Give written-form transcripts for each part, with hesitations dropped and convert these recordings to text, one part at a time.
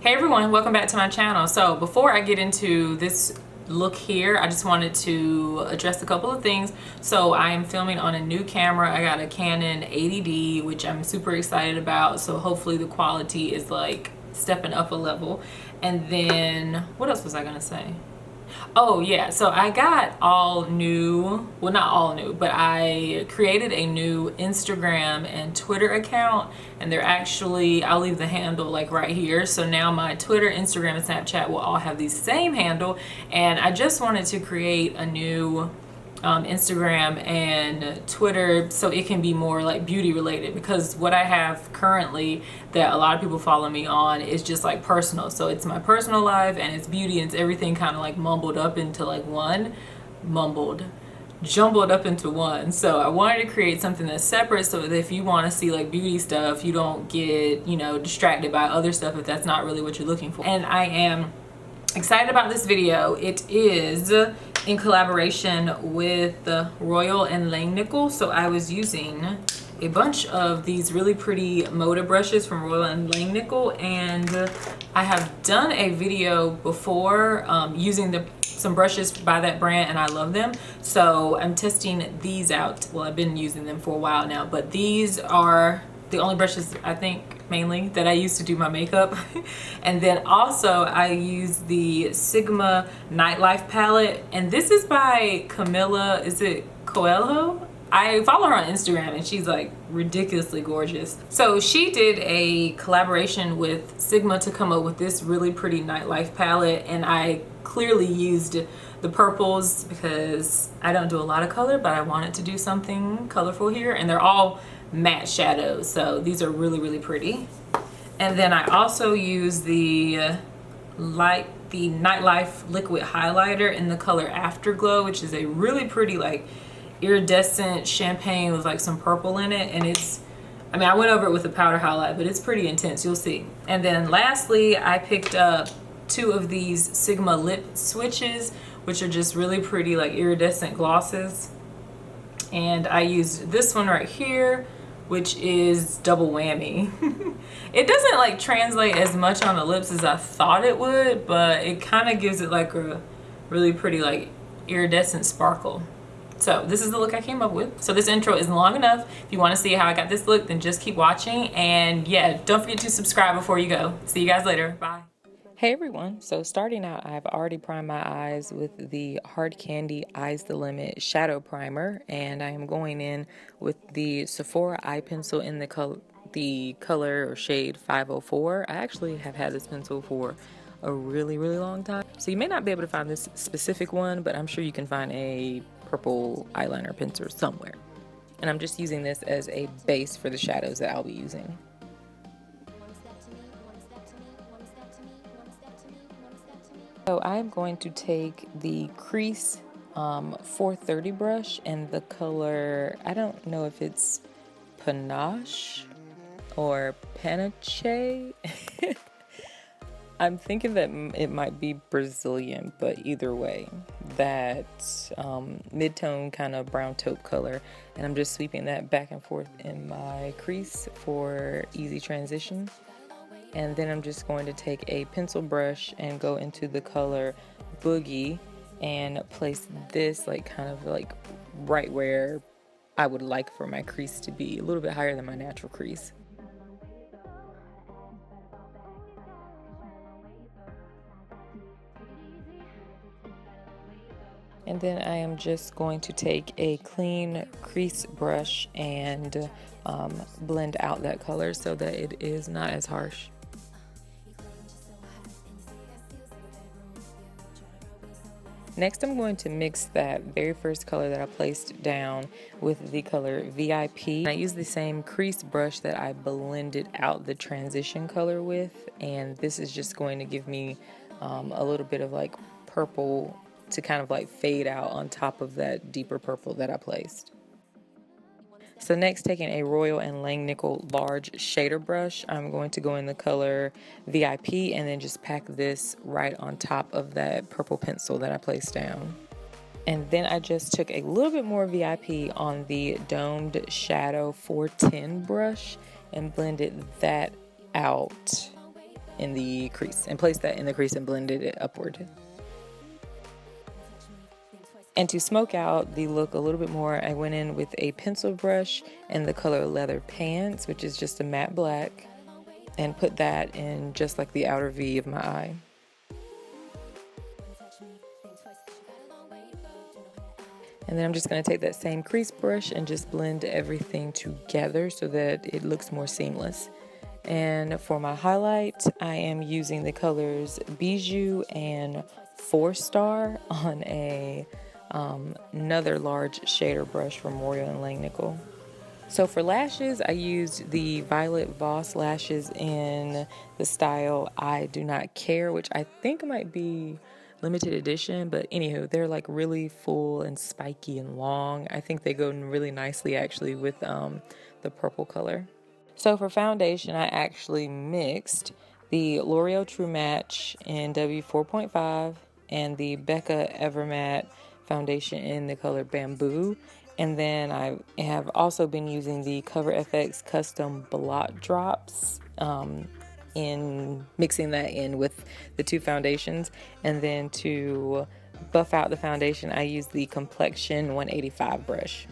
Hey everyone, welcome back to my channel. So before I get into this look here, I just wanted to address a couple of things. So I am filming on a new camera. I got a Canon 80D, which I'm super excited about. So hopefully the quality is like stepping up a level. And then what else was I gonna say? Oh yeah, so I got all new, well not all new, but I created a new Instagram and Twitter account, and they're actually, I'll leave the handle like right here. So now my Twitter, Instagram, and Snapchat will all have the same handle, and I just wanted to create a new Instagram and Twitter so it can be more like beauty related, because what I have currently that a lot of people follow me on is just like personal. So it's my personal life and it's beauty, and it's everything kind of like jumbled up into one. So I wanted to create something that's separate so that if you want to see like beauty stuff, you don't get, you know, distracted by other stuff if that's not really what you're looking for. And I am excited about this video. It is in collaboration with Royal and Langnickel. So I was using a bunch of these really pretty Moda brushes from Royal and Langnickel, and I have done a video before using some brushes by that brand, and I love them. So I'm testing these out. Well, I've been using them for a while now, but these are the only brushes I think mainly that I use to do my makeup. And then also I use the Sigma Nightlife palette, and this is by Camilla, is it Coelho? I follow her on Instagram and she's like ridiculously gorgeous. So she did a collaboration with Sigma to come up with this really pretty Nightlife palette, and I clearly used the purples because I don't do a lot of color, but I wanted to do something colorful here, and they're all matte shadows, so these are really pretty. And then I also use the Nightlife liquid highlighter in the color Afterglow, which is a really pretty like iridescent champagne with like some purple in it, and it's, I mean, I went over it with a powder highlight, but it's pretty intense, you'll see. And then lastly, I picked up two of these Sigma lip switches, which are just really pretty like iridescent glosses, and I used this one right here, which is double whammy. It doesn't like translate as much on the lips as I thought it would, but it kind of gives it like a really pretty like iridescent sparkle. So this is the look I came up with. So this intro is long enough. If you want to see how I got this look, then just keep watching. And yeah, don't forget to subscribe before you go. See you guys later. Bye. Hey everyone, so starting out, I've already primed my eyes with the Hard Candy Eyes the Limit Shadow Primer, and I am going in with the Sephora Eye Pencil in the color or shade 504. I actually have had this pencil for a really long time, so you may not be able to find this specific one, but I'm sure you can find a purple eyeliner pencil somewhere. And I'm just using this as a base for the shadows that I'll be using. So I'm going to take the crease 430 brush and the color, I don't know if it's Panache or Panache. I'm thinking that it might be Brazilian, but either way, that mid-tone kind of brown taupe color, and I'm just sweeping that back and forth in my crease for easy transition. And then I'm just going to take a pencil brush and go into the color Boogie and place this like kind of like right where I would like for my crease to be, a little bit higher than my natural crease. And then I am just going to take a clean crease brush and blend out that color so that it is not as harsh. Next, I'm going to mix that very first color that I placed down with the color V.I.P. I use the same crease brush that I blended out the transition color with, and this is just going to give me a little bit of like purple to kind of like fade out on top of that deeper purple that I placed. So next, taking a Royal and Langnickel large shader brush, I'm going to go in the color V.I.P. and then just pack this right on top of that purple pencil that I placed down. And then I just took a little bit more V.I.P. on the Domed Shadow 410 brush and blended that out in the crease and placed that in the crease and blended it upward. And to smoke out the look a little bit more, I went in with a pencil brush in the color Leather Pants, which is just a matte black, and put that in just like the outer V of my eye. And then I'm just going to take that same crease brush and just blend everything together so that it looks more seamless. And for my highlight, I am using the colors Bijou and 4-Star on another large shader brush from Royal and Langnickel. So for lashes, I used the Violet Voss lashes in the style I Do Not Care, which I think might be limited edition, but anywho, they're like really full and spiky and long. I think they go really nicely actually with the purple color. So for foundation, I actually mixed the L'Oreal True Match in W4.5 and the Becca Evermatte foundation in the color Bamboo. And then I have also been using the Cover FX Custom Blot Drops in mixing that in with the two foundations. And then to buff out the foundation, I use the Complexion 185 brush.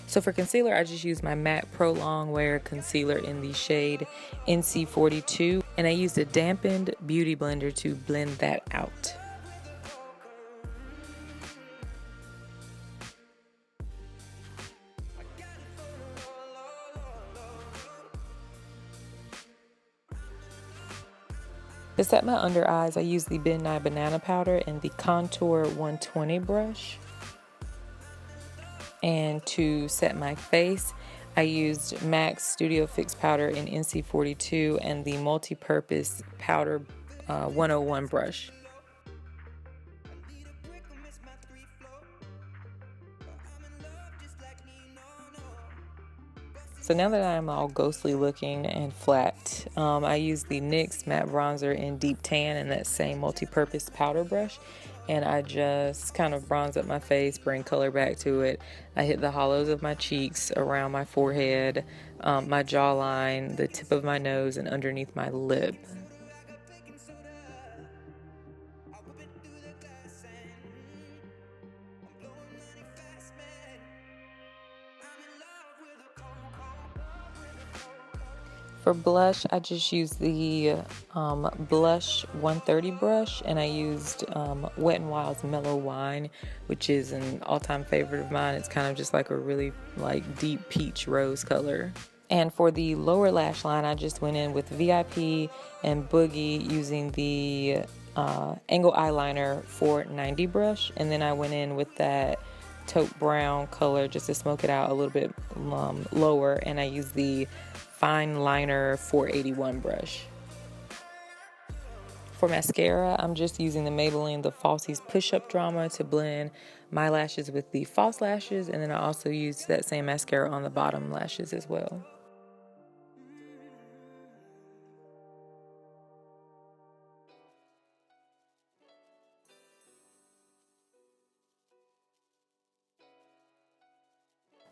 So for concealer, I just use my matte Pro Longwear Concealer in the shade NC42, and I used a dampened beauty blender to blend that out. To set my under eyes, I use the Nye Banana Powder and the Contour 120 brush. And to set my face, I used MAC's Studio Fix Powder in NC42 and the Multi-Purpose Powder 101 brush. So now that I'm all ghostly looking and flat, I use the NYX Matte Bronzer in Deep Tan and that same Multi-Purpose Powder brush. And I just kind of bronze up my face, bring color back to it. I hit the hollows of my cheeks, around my forehead, my jawline, the tip of my nose, and underneath my lip. For blush, I just used the Blush 130 brush, and I used Wet n Wild's Mellow Wine, which is an all-time favorite of mine. It's kind of just like a really like deep peach rose color. And for the lower lash line, I just went in with V.I.P and Boogie using the Angle Eyeliner 490 brush, and then I went in with that taupe brown color just to smoke it out a little bit lower, and I used the Fine Liner 481 brush. For mascara, I'm just using the Maybelline the Falsies Push-Up Drama to blend my lashes with the false lashes, and then I also used that same mascara on the bottom lashes as well.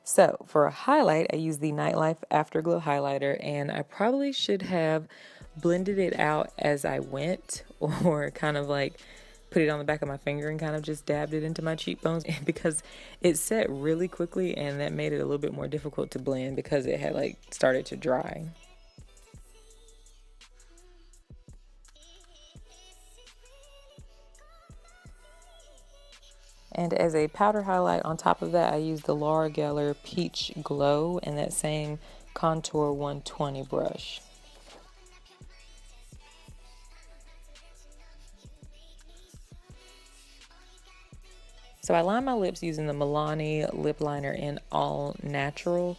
So for a highlight, I use the Nightlife Afterglow highlighter, and I probably should have blended it out as I went, or kind of like put it on the back of my finger and kind of just dabbed it into my cheekbones, because it set really quickly and that made it a little bit more difficult to blend because it had like started to dry. And as a powder highlight on top of that, I used the Laura Geller Peach Glow and that same Contour 120 brush. So I lined my lips using the Milani lip liner in All Natural.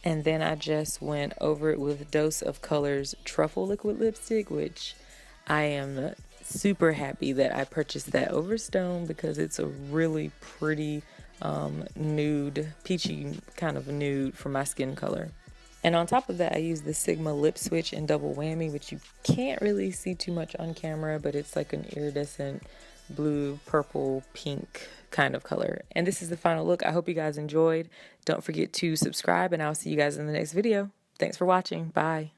And then I just went over it with Dose of Colors Truffle liquid lipstick, which I am super happy that I purchased that over Stone because it's a really pretty nude, peachy kind of nude for my skin color. And on top of that, I use the Sigma Lip Switch in Double Whammy, which you can't really see too much on camera, but it's like an iridescent blue, purple, pink kind of color. And this is the final look. I hope you guys enjoyed. Don't forget to subscribe, and I'll see you guys in the next video. Thanks for watching. Bye.